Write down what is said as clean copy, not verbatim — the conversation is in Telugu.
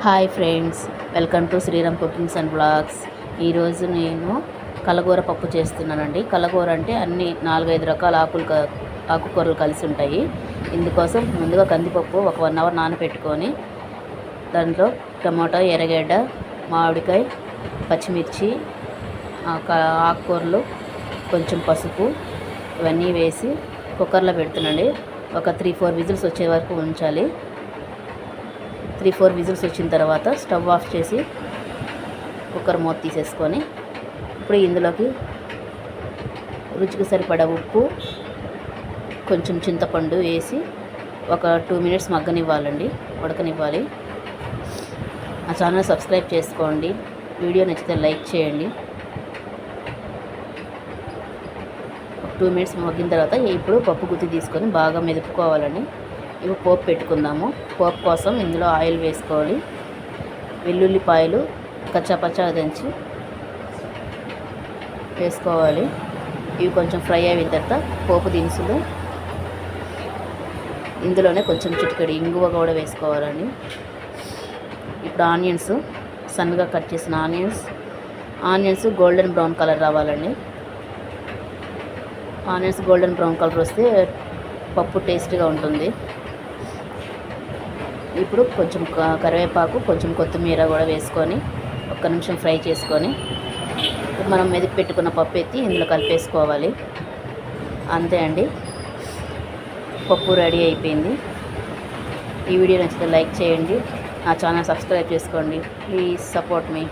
Hi friends, welcome to Sriram cookings and blogs. ఈరోజు నేను కలగూర పప్పు చేస్తున్నానండి. కలగూర అంటే అన్ని 4-5 రకాల ఆకుకూరలు కలిసి ఉంటాయి. ఇందుకోసం ముందుగా కందిపప్పు ఒక 1 అవర్ నానబెట్టుకొని దాంట్లో టమాటా, ఎర్రగడ్డ, మామిడికాయ, పచ్చిమిర్చి, ఆకుకూరలు, కొంచెం పసుపు ఇవన్నీ వేసి కుక్కర్లో పెడుతున్నాండి. ఒక 3-4 విజిల్స్ వచ్చే వరకు ఉంచాలి. 3-4 విజిల్స్ వచ్చిన తర్వాత స్టవ్ ఆఫ్ చేసి కుక్కర్ మూత తీసేసుకొని ఇప్పుడు ఇందులోకి రుచికి సరిపడా ఉప్పు, కొంచెం చింతపండు వేసి ఒక 2 మినిట్స్ మగ్గనివ్వాలండి, ఉడకనివ్వాలి. ఆ ఛానల్ సబ్స్క్రైబ్ చేసుకోండి. వీడియో నచ్చితే లైక్ చేయండి. 2 మినిట్స్ మగ్గిన తర్వాత ఇప్పుడు పప్పు గుత్తి తీసుకొని బాగా మెదుపుకోవాలండి. ఇవి పోపు పెట్టుకుందాము. పోపు కోసం ఇందులో ఆయిల్ వేసుకోవాలి. వెల్లుల్లిపాయలు కచ్చాపచ్చా దంచి వేసుకోవాలి. ఇవి కొంచెం ఫ్రై అయిన తర్వాత పోపు దినుసులు, ఇందులోనే కొంచెం చిటికెడు ఇంగువ కూడా వేసుకోవాలండి. ఇప్పుడు ఆనియన్స్, సన్నగా కట్ చేసిన ఆనియన్స్ గోల్డెన్ బ్రౌన్ కలర్ రావాలండి. ఆనియన్స్ గోల్డెన్ బ్రౌన్ కలర్ వస్తే పప్పు టేస్ట్గా ఉంటుంది. ఇప్పుడు కొంచెం కరివేపాకు, కొంచెం కొత్తిమీర కూడా వేసుకొని 1 నిమిషం ఫ్రై చేసుకొని మనం మెదిపి పెట్టుకున్న పప్పు ఎత్తి ఇందులో కలిపేసుకోవాలి. అంతే అండి, పప్పు రెడీ అయిపోయింది. ఈ వీడియో నచ్చితే లైక్ చేయండి. నా ఛానల్ సబ్స్క్రైబ్ చేసుకోండి. Please support me.